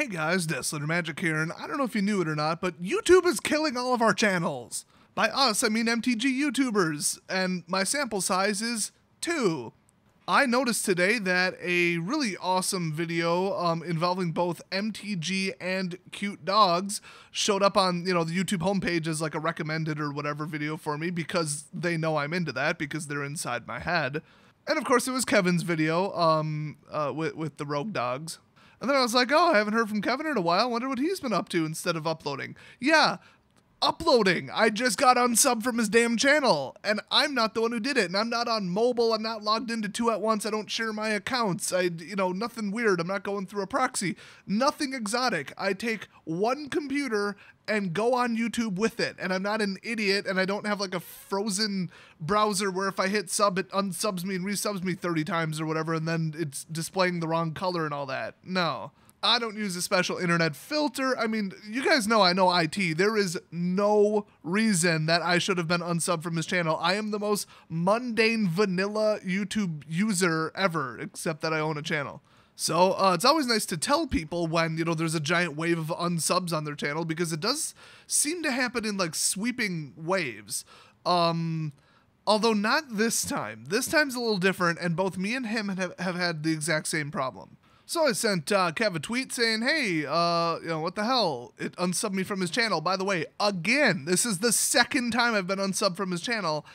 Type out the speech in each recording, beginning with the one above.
Hey guys, Deslater Magic here, and I don't know if you knew it or not, but YouTube is killing all of our channels. By us, I mean MTG YouTubers, and my sample size is 2. I noticed today that a really awesome video involving both MTG and cute dogs showed up on, the YouTube homepage as like a recommended or whatever video for me because they know I'm into that because they're inside my head. And of course it was Kevin's video with the rogue dogs. And then I was like, oh, I haven't heard from Kevin in a while. I wonder what he's been up to instead of uploading. Yeah, uploading. I just got unsubbed from his damn channel. And I'm not the one who did it. And I'm not on mobile. I'm not logged into 2 at once. I don't share my accounts. Nothing weird. I'm not going through a proxy. Nothing exotic. I take one computer and go on YouTube with it. And I'm not an idiot. And I don't have like a frozen browser where if I hit sub, it unsubs me and resubs me 30 times or whatever. And then it's displaying the wrong color and all that. No. I don't use a special internet filter. I mean, you guys know I know IT. There is no reason that I should have been unsubbed from his channel. I am the most mundane vanilla YouTube user ever, except that I own a channel. So it's always nice to tell people when, there's a giant wave of unsubs on their channel because it does seem to happen in like sweeping waves. Although not this time. This time's a little different, and both me and him have had the exact same problem. So I sent Kev a tweet saying, hey, what the hell? It unsubbed me from his channel. By the way, again, this is the second time I've been unsubbed from his channel.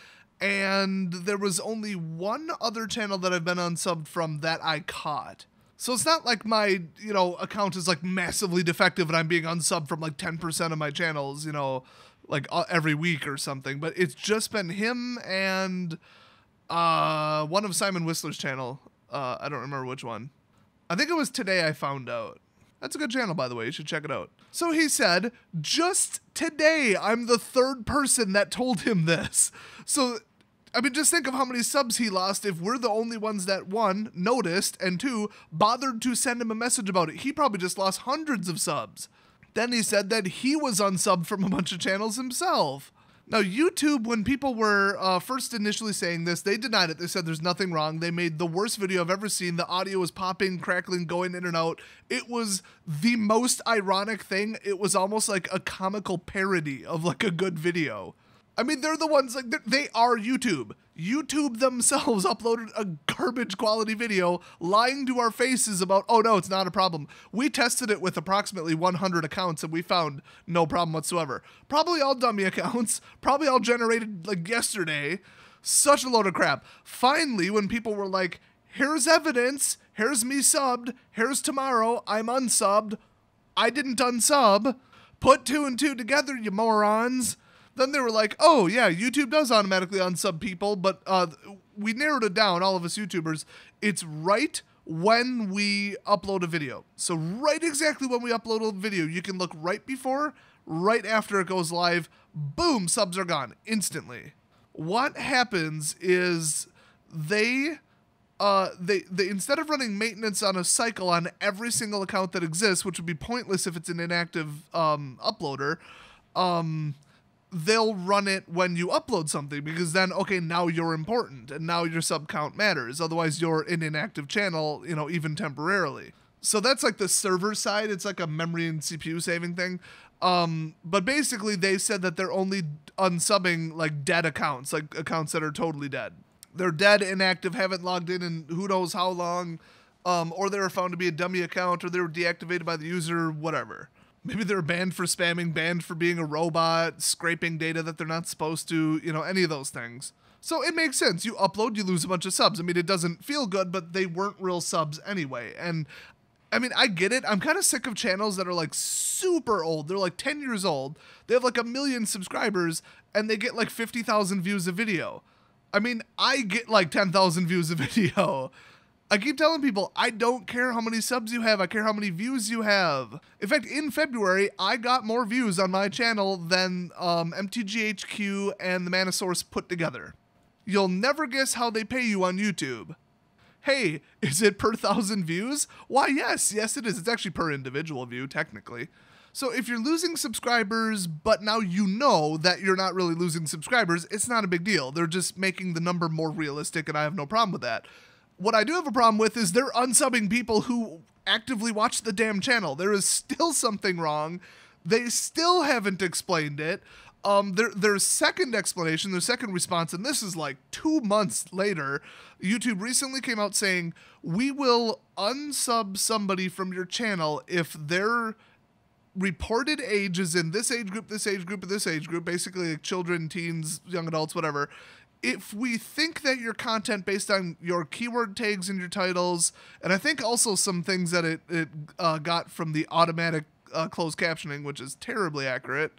And there was only one other channel that I've been unsubbed from that I caught. So it's not like my, account is like massively defective and I'm being unsubbed from like 10% of my channels, like every week or something. But it's just been him and one of Simon Whistler's channel. I don't remember which one. I think it was Today I Found Out. That's a good channel, by the way. You should check it out. So he said, just today, I'm the third person that told him this. So, I mean, just think of how many subs he lost if we're the only ones that, 1, noticed, and 2, bothered to send him a message about it. He probably just lost hundreds of subs. Then he said that he was unsubbed from a bunch of channels himself. Now, YouTube, when people were first initially saying this, they denied it. They said there's nothing wrong. They made the worst video I've ever seen. The audio was popping, crackling, going in and out. It was the most ironic thing. It was almost like a comical parody of like a good video. I mean, they're the ones, like, they are YouTube. YouTube themselves uploaded a garbage quality video lying to our faces about, oh no, it's not a problem. We tested it with approximately 100 accounts and we found no problem whatsoever. Probably all dummy accounts, probably all generated like yesterday. Such a load of crap. Finally, when people were like, here's evidence, here's me subbed, here's tomorrow, I'm unsubbed, I didn't unsub, put 2 and 2 together, you morons. Then they were like, oh, yeah, YouTube does automatically unsub people, but we narrowed it down, all of us YouTubers. It's right when we upload a video. So right exactly when we upload a video, you can look right before, right after it goes live, boom, subs are gone instantly. What happens is they instead of running maintenance on a cycle on every single account that exists, which would be pointless if it's an inactive uploader, they'll run it when you upload something because then, okay, now you're important and now your sub count matters. Otherwise, you're an inactive channel, even temporarily. So that's like the server side. It's like a memory and CPU saving thing. But basically, they said that they're only unsubbing like dead accounts, like accounts that are totally dead. They're dead, inactive, haven't logged in who knows how long, or they were found to be a dummy account, or they were deactivated by the user, whatever. Maybe they're banned for spamming, banned for being a robot, scraping data that they're not supposed to, any of those things. So it makes sense. You upload, you lose a bunch of subs. I mean, it doesn't feel good, but they weren't real subs anyway. And I mean, I get it. I'm kind of sick of channels that are like super old. They're like 10 years old. They have like 1 million subscribers and they get like 50,000 views a video. I mean, I get like 10,000 views a video. I keep telling people, I don't care how many subs you have, I care how many views you have. In fact, in February, I got more views on my channel than MTGHQ and the Manosaurus put together. You'll never guess how they pay you on YouTube. Hey, is it per 1,000 views? Why, yes it is. It's actually per individual view, technically. So if you're losing subscribers, but now you know that you're not really losing subscribers, it's not a big deal. They're just making the number more realistic, and I have no problem with that. What I do have a problem with is they're unsubbing people who actively watch the damn channel. There is still something wrong. They still haven't explained it. Their second explanation, their second response, and this is like 2 months later, YouTube recently came out saying, we will unsub somebody from your channel if their reported age is in this age group, this age group, and this age group, basically like children, teens, young adults, whatever. If we think that your content based on your keyword tags in your titles, and I think also some things that it got from the automatic closed captioning, which is terribly accurate.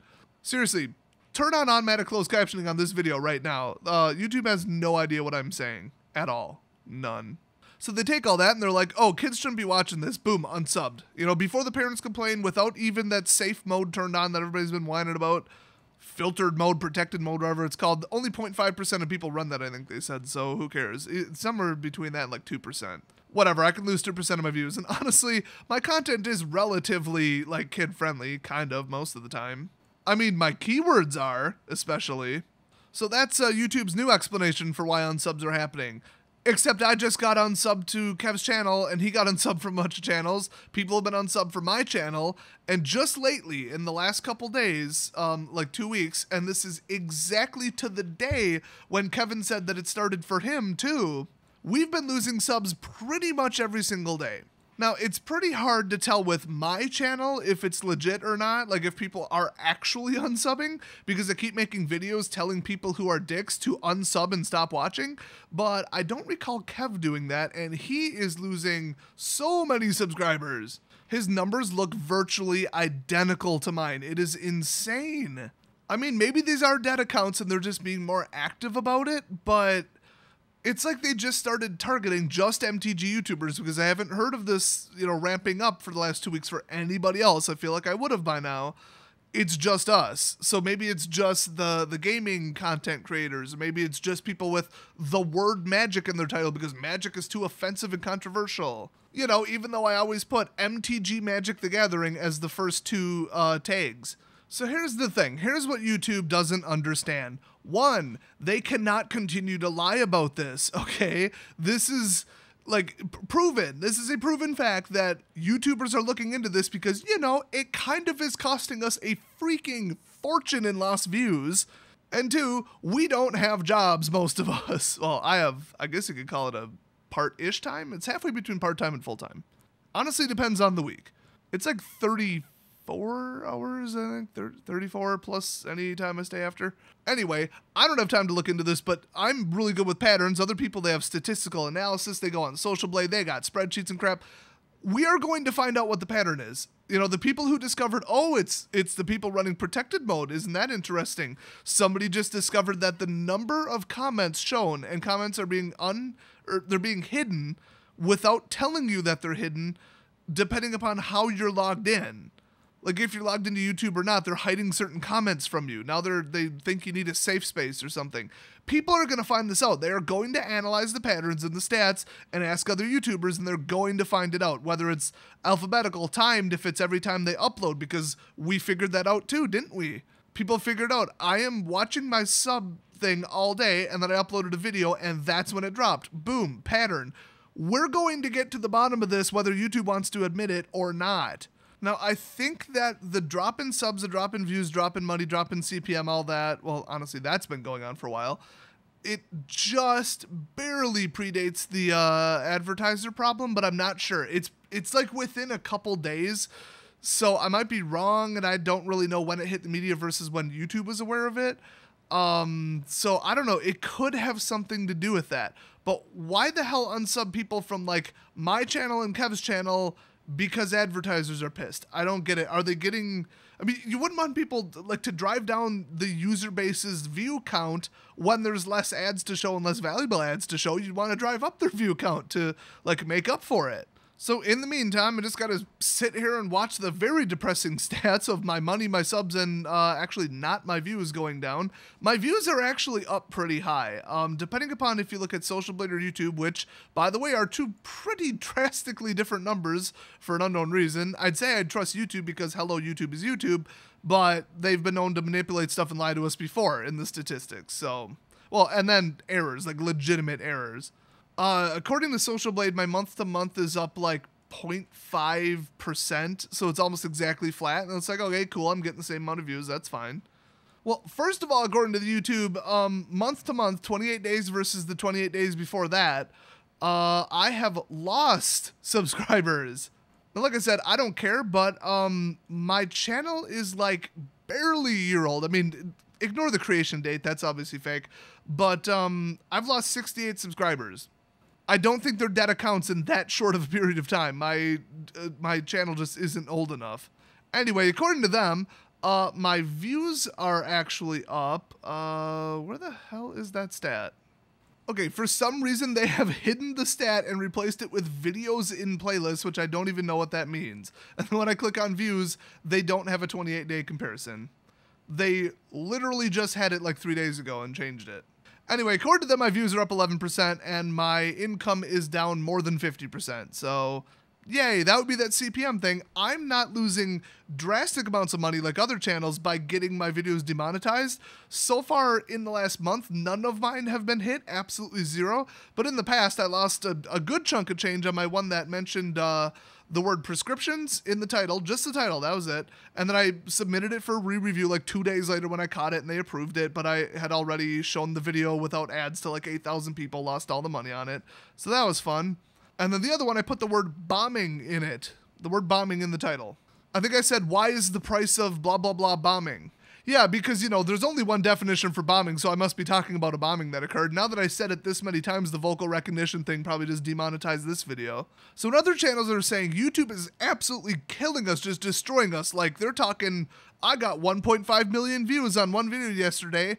Seriously, turn on automatic closed captioning on this video right now. YouTube has no idea what I'm saying at all. None. So they take all that and they're like, oh, kids shouldn't be watching this. Boom, unsubbed. You know, before the parents complain, without even that safe mode turned on that everybody's been whining about. Filtered mode, protected mode, whatever it's called. Only 0.5% of people run that, I think they said, so who cares? It's somewhere between that and like 2%. Whatever, I can lose 2% of my views, and honestly, my content is relatively, like, kid-friendly, kind of, most of the time. I mean, my keywords are, especially. So that's YouTube's new explanation for why unsubs are happening. Except I just got unsubbed to Kev's channel, and he got unsubbed from a bunch of channels. People have been unsubbed from my channel, and just lately, in the last couple days, like 2 weeks, and this is exactly to the day when Kevin said that it started for him too, we've been losing subs pretty much every single day. Now, it's pretty hard to tell with my channel if it's legit or not, like if people are actually unsubbing, because I keep making videos telling people who are dicks to unsub and stop watching, but I don't recall Kev doing that, and he is losing so many subscribers. His numbers look virtually identical to mine. It is insane. I mean, maybe these are dead accounts and they're just being more active about it, but it's like they just started targeting just MTG YouTubers, because I haven't heard of this, you know, ramping up for the last 2 weeks for anybody else. I feel like I would have by now. It's just us. So maybe it's just the gaming content creators. Maybe it's just people with the word magic in their title because magic is too offensive and controversial. You know, even though I always put MTG Magic the Gathering as the first two tags. So here's the thing. Here's what YouTube doesn't understand. One, they cannot continue to lie about this, okay? This is, like, proven. This is a proven fact that YouTubers are looking into this because, you know, it kind of is costing us a freaking fortune in lost views. And two, we don't have jobs, most of us. Well, I guess you could call it a part-ish time. It's halfway between part-time and full-time. Honestly, depends on the week. It's like 34 hours, I think, 34 plus any time I stay after. Anyway, I don't have time to look into this, but I'm really good with patterns. Other people, they have statistical analysis. They go on Social Blade. They got spreadsheets and crap. We are going to find out what the pattern is. You know, the people who discovered, oh, it's the people running protected mode. Isn't that interesting? Somebody just discovered that the number of comments shown, and comments are being they're being hidden without telling you that they're hidden, depending upon how you're logged in. Like, if you're logged into YouTube or not, they're hiding certain comments from you. Now they think you need a safe space or something. People are going to find this out. They are going to analyze the patterns and the stats and ask other YouTubers, and they're going to find it out. Whether it's alphabetical, timed, if it's every time they upload, because we figured that out too, didn't we? People figured out, I am watching my sub thing all day, and then I uploaded a video, and that's when it dropped. Boom, pattern. We're going to get to the bottom of this, whether YouTube wants to admit it or not. Now, I think that the drop in subs, the drop in views, drop in money, drop in CPM, all that, well, honestly, that's been going on for a while. It just barely predates the advertiser problem, but I'm not sure. It's like within a couple days, so I might be wrong, and I don't really know when it hit the media versus when YouTube was aware of it. So I don't know. It could have something to do with that. But why the hell unsub people from, like, my channel and Kev's channel because advertisers are pissed? I don't get it. Are they getting... I mean, you wouldn't want people, like, to drive down the user base's view count when there's less ads to show and less valuable ads to show. You'd want to drive up their view count to, like, make up for it. So in the meantime, I just got to sit here and watch the very depressing stats of my money, my subs, and actually not my views going down. My views are actually up pretty high, depending upon if you look at Social Blade or YouTube, which, by the way, are two pretty drastically different numbers for an unknown reason. I'd say I'd trust YouTube because, hello, YouTube is YouTube, but they've been known to manipulate stuff and lie to us before in the statistics. So, well, and then errors, like legitimate errors. According to Social Blade, my month to month is up like 0.5%, so it's almost exactly flat. And it's like, okay, cool, I'm getting the same amount of views, that's fine. Well, first of all, according to the YouTube, month to month, 28 days versus the 28 days before that, I have lost subscribers. Now, like I said, I don't care, but my channel is like barely a year old. I mean, ignore the creation date, that's obviously fake. But I've lost 68 subscribers. I don't think they're dead accounts in that short of a period of time. My channel just isn't old enough. Anyway, according to them, my views are actually up. Where the hell is that stat? Okay, for some reason they have hidden the stat and replaced it with videos in playlists, which I don't even know what that means. And when I click on views, they don't have a 28-day comparison. They literally just had it like 3 days ago and changed it. Anyway, according to them, my views are up 11% and my income is down more than 50%. So, yay, that would be that CPM thing. I'm not losing drastic amounts of money like other channels by getting my videos demonetized. So far in the last month, none of mine have been hit, absolutely zero. But in the past, I lost a good chunk of change on my one that mentioned the word prescriptions in the title, just the title, that was it. And then I submitted it for re-review like 2 days later when I caught it and they approved it, but I had already shown the video without ads to like 8,000 people, lost all the money on it. So that was fun. And then the other one, I put the word bombing in it, the word bombing in the title. I think I said, why is the price of blah, blah, blah bombing? Yeah, because, you know, there's only one definition for bombing, so I must be talking about a bombing that occurred. Now that I said it this many times, the vocal recognition thing probably just demonetized this video. So in other channels are saying YouTube is absolutely killing us, just destroying us. Like, they're talking, I got 1.5 million views on one video yesterday,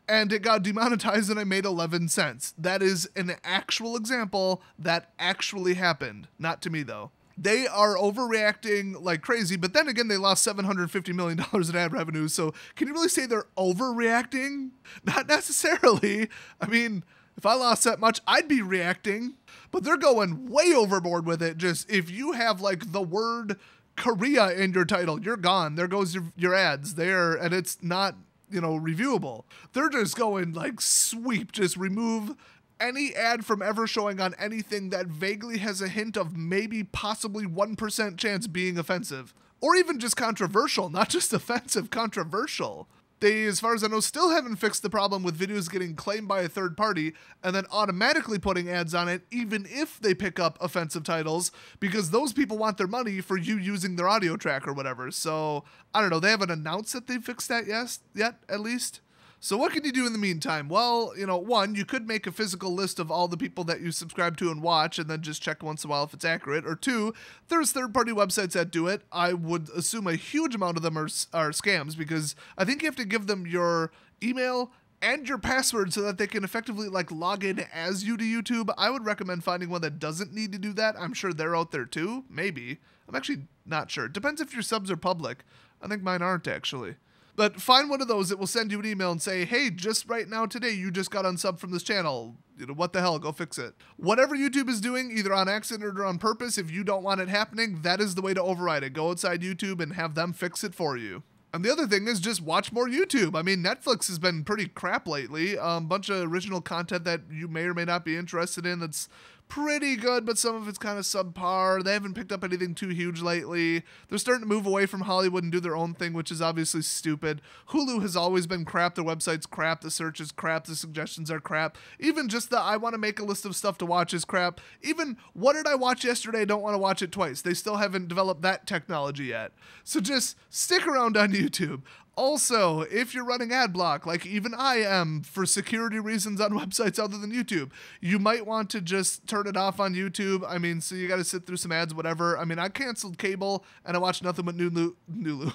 and it got demonetized and I made 11 cents. That is an actual example that actually happened. Not to me, though. They are overreacting like crazy, but then again, they lost $750 million in ad revenue, so can you really say they're overreacting? Not necessarily. I mean, if I lost that much, I'd be reacting, but they're going way overboard with it. Just, if you have like the word Korea in your title, you're gone. There goes your ads there, and it's not, you know, reviewable. They're just going like sweep, just remove any ad from ever showing on anything that vaguely has a hint of maybe possibly 1% chance being offensive. Or even just controversial, not just offensive, controversial. They, as far as I know, still haven't fixed the problem with videos getting claimed by a third party and then automatically putting ads on it even if they pick up offensive titles, because those people want their money for you using their audio track or whatever. So, I don't know, they haven't announced that they've fixed that yet, at least. So what can you do in the meantime? Well, you know, one, you could make a physical list of all the people that you subscribe to and watch and then just check once in a while if it's accurate. Or two, there's third-party websites that do it. I would assume a huge amount of them are scams, because I think you have to give them your email and your password so that they can effectively like log in as you to YouTube. I would recommend finding one that doesn't need to do that. I'm sure they're out there too. Maybe. I'm actually not sure. It depends if your subs are public. I think mine aren't actually. But find one of those that will send you an email and say, hey, just right now today, you just got unsubbed from this channel. You know, what the hell? Go fix it. Whatever YouTube is doing, either on accident or on purpose, if you don't want it happening, that is the way to override it. Go outside YouTube and have them fix it for you. And the other thing is just watch more YouTube. I mean, Netflix has been pretty crap lately. Bunch of original content that you may or may not be interested in that's pretty good, but some of it's kind of subpar. They haven't picked up anything too huge lately. They're starting to move away from Hollywood and do their own thing, which is obviously stupid. Hulu has always been crap. Their website's crap. The search is crap. The suggestions are crap. Even just the I want to make a list of stuff to watch is crap. Even what did I watch yesterday? I don't want to watch it twice. They still haven't developed that technology yet. So just stick around on YouTube. Also, if you're running ad block, like even I am, for security reasons on websites other than YouTube, you might want to just turn it off on YouTube. I mean, so you got to sit through some ads, whatever. I mean, I canceled cable and I watched nothing but Nulu.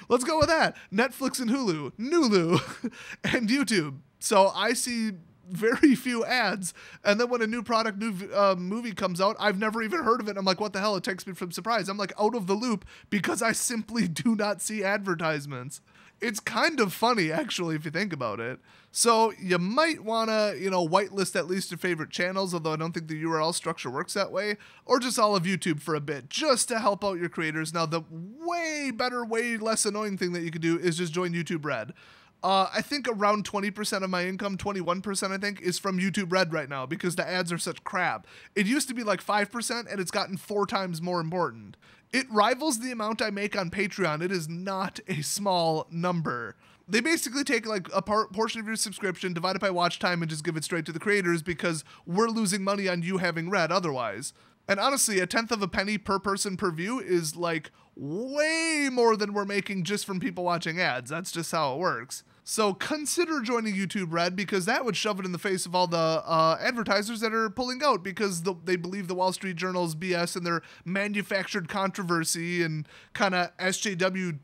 Let's go with that. Netflix and Hulu, Nulu, and YouTube. So I see very few ads, and then when a new product, movie comes out, I've never even heard of it. I'm like, what the hell? It takes me from surprise. I'm like out of the loop because I simply do not see advertisements. It's kind of funny, actually, if you think about it. So you might want to, you know, whitelist at least your favorite channels, although I don't think the URL structure works that way, or just all of YouTube for a bit, just to help out your creators. Now, the way better, way less annoying thing that you could do is just join YouTube Red. I think around 20% of my income, 21% I think, is from YouTube Red right now because the ads are such crap. It used to be like 5% and it's gotten 4 times more important. It rivals the amount I make on Patreon. It is not a small number. They basically take like a portion of your subscription, divide it by watch time, and just give it straight to the creators because we're losing money on you having Red otherwise. And honestly, 1/10 of a penny per person per view is like way more than we're making just from people watching ads. That's just how it works. So consider joining YouTube Red because that would shove it in the face of all the advertisers that are pulling out because they believe the Wall Street Journal's BS and their manufactured controversy and kind of SJW,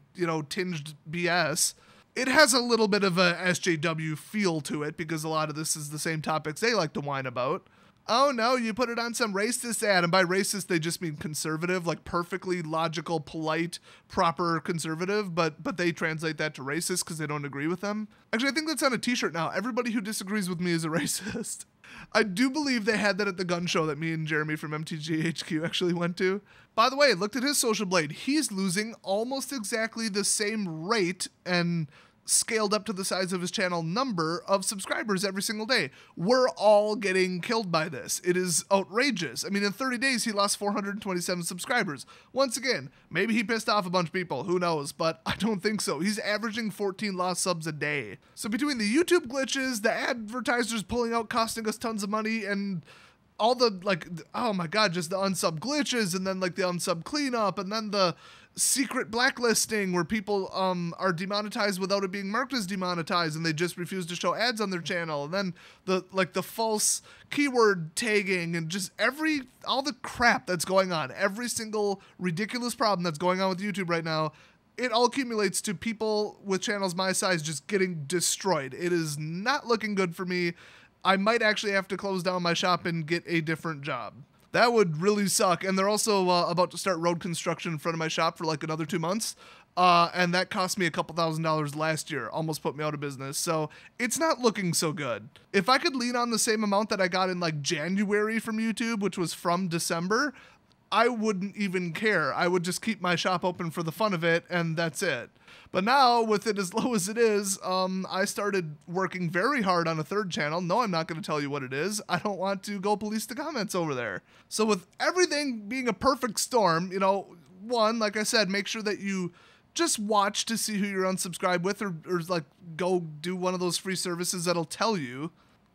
tinged BS. It has a little bit of a SJW feel to it because a lot of this is the same topics they like to whine about. Oh no, you put it on some racist ad, and by racist they just mean conservative, like perfectly logical, polite, proper conservative, but they translate that to racist because they don't agree with them. Actually, I think that's on a t-shirt now. Everybody who disagrees with me is a racist. I do believe they had that at the gun show that me and Jeremy from MTG HQ actually went to. By the way, looked at his social blade. He's losing almost exactly the same rate and scaled up to the size of his channel number of subscribers every single day. We're all getting killed by this. It is outrageous. I mean, in 30 days, he lost 427 subscribers. Once again, maybe he pissed off a bunch of people. Who knows? But I don't think so. He's averaging 14 lost subs a day. So between the YouTube glitches, the advertisers pulling out, costing us tons of money, and all the, oh my God, just the unsub glitches, and then the unsub cleanup, and then the secret blacklisting where people are demonetized without it being marked as demonetized and they just refuse to show ads on their channel, and then the false keyword tagging and just all the crap that's going on, every single ridiculous problem that's going on with YouTube right now, it all accumulates to people with channels my size just getting destroyed. It is not looking good for me. I might actually have to close down my shop and get a different job. That would really suck. And they're also about to start road construction in front of my shop for like another 2 months. And that cost me a couple $1,000s last year. Almost put me out of business. So it's not looking so good. If I could lean on the same amount that I got in like January from YouTube, which was from December, I wouldn't even care. I would just keep my shop open for the fun of it, and that's it. But now, with it as low as it is, I started working very hard on a third channel. No, I'm not going to tell you what it is. I don't want to go police the comments over there. So with everything being a perfect storm, one, like I said, make sure that you just watch to see who you're unsubscribed with, or like go do one of those free services that'll tell you.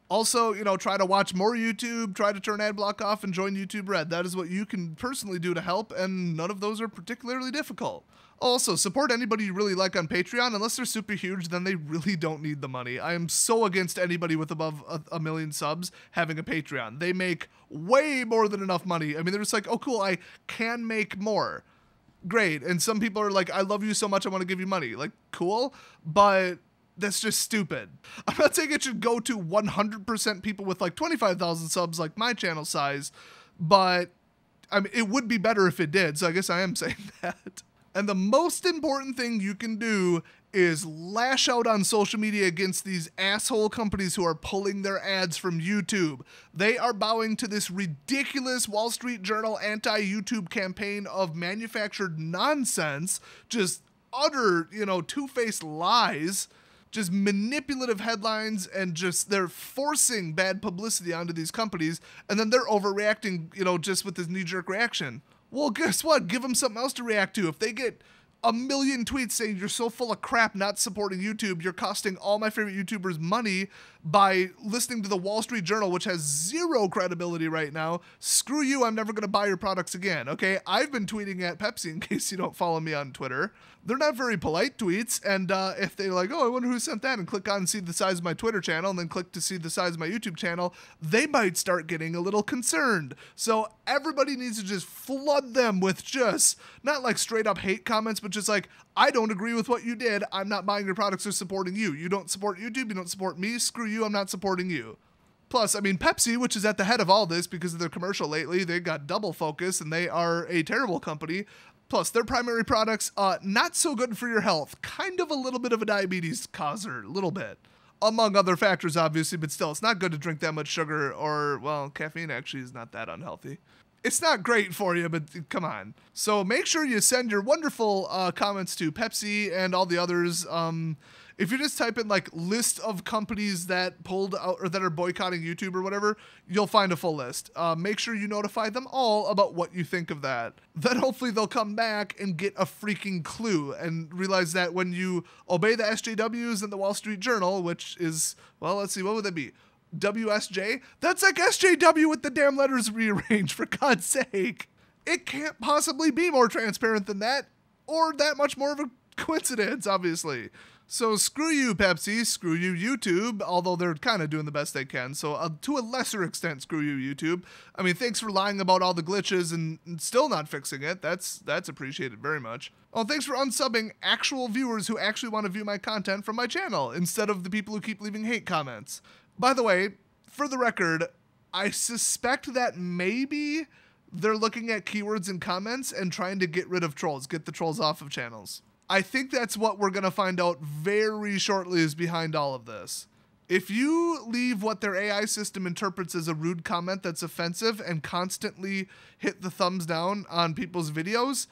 Also, try to watch more YouTube, try to turn ad block off, and join YouTube Red. That is what you can personally do to help, and none of those are particularly difficult. Also, support anybody you really like on Patreon. Unless they're super huge, then they really don't need the money. I am so against anybody with above a million subs having a Patreon. They make way more than enough money. I mean, they're just like, oh, cool, I can make more. Great. And some people are like, I love you so much, I want to give you money. Like, cool, but that's just stupid. I'm not saying it should go to 100% people with like 25,000 subs like my channel size, but I mean, it would be better if it did, so I guess I am saying that. And the most important thing you can do is lash out on social media against these asshole companies who are pulling their ads from YouTube. They are bowing to this ridiculous Wall Street Journal anti-YouTube campaign of manufactured nonsense, just utter, two-faced lies, just manipulative headlines, and just they're forcing bad publicity onto these companies, and then they're overreacting, just with this knee-jerk reaction. Well, guess what? Give them something else to react to. If they get a million tweets saying you're so full of crap not supporting YouTube, you're costing all my favorite YouTubers money by listening to the Wall Street Journal, which has zero credibility right now. Screw you, I'm never going to buy your products again, okay? I've been tweeting at Pepsi in case you don't follow me on Twitter. They're not very polite tweets, and if they're like, oh, I wonder who sent that, and click on and see the size of my Twitter channel, and then click to see the size of my YouTube channel, they might start getting a little concerned. So everybody needs to just flood them with just, not like straight up hate comments, but just like, I don't agree with what you did, I'm not buying your products or supporting you. You don't support YouTube, you don't support me, screw you, I'm not supporting you. Plus, I mean, Pepsi, which is at the head of all this because of their commercial lately, they got double focus, and they are a terrible company. Plus, their primary products, not so good for your health. Kind of a little bit of a diabetes causer, a little bit. Among other factors, obviously, but still, it's not good to drink that much sugar or, well, caffeine actually is not that unhealthy. It's not great for you, but come on. So make sure you send your wonderful comments to Pepsi and all the others. If you just type in like list of companies that pulled out or that are boycotting YouTube or whatever, you'll find a full list. Make sure you notify them all about what you think of that. Then hopefully they'll come back and get a freaking clue and realize that when you obey the SJWs and the Wall Street Journal, which is, well, let's see, what would that be? WSJ? That's like SJW with the damn letters rearranged, for God's sake. It can't possibly be more transparent than that, or that much more of a coincidence, obviously. So screw you, Pepsi, screw you, YouTube, although they're kind of doing the best they can. So to a lesser extent, screw you, YouTube. I mean, thanks for lying about all the glitches and still not fixing it. That's appreciated very much. Oh, thanks for unsubbing actual viewers who actually want to view my content from my channel instead of the people who keep leaving hate comments. By the way, for the record, I suspect that maybe they're looking at keywords and comments and trying to get rid of trolls, get the trolls off of channels. I think that's what we're going to find out very shortly is behind all of this. If you leave what their AI system interprets as a rude comment that's offensive and constantly hit the thumbs down on people's videos,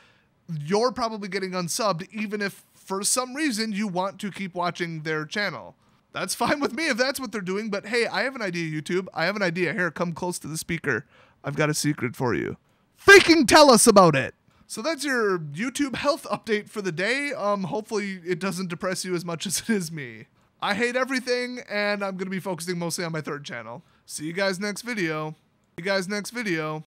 you're probably getting unsubbed even if for some reason you want to keep watching their channel. That's fine with me if that's what they're doing, but hey, I have an idea, YouTube. I have an idea. Here, come close to the speaker. I've got a secret for you. Freaking tell us about it! So that's your YouTube health update for the day. Hopefully it doesn't depress you as much as it is me. I hate everything, and I'm going to be focusing mostly on my third channel. See you guys next video. See you guys next video.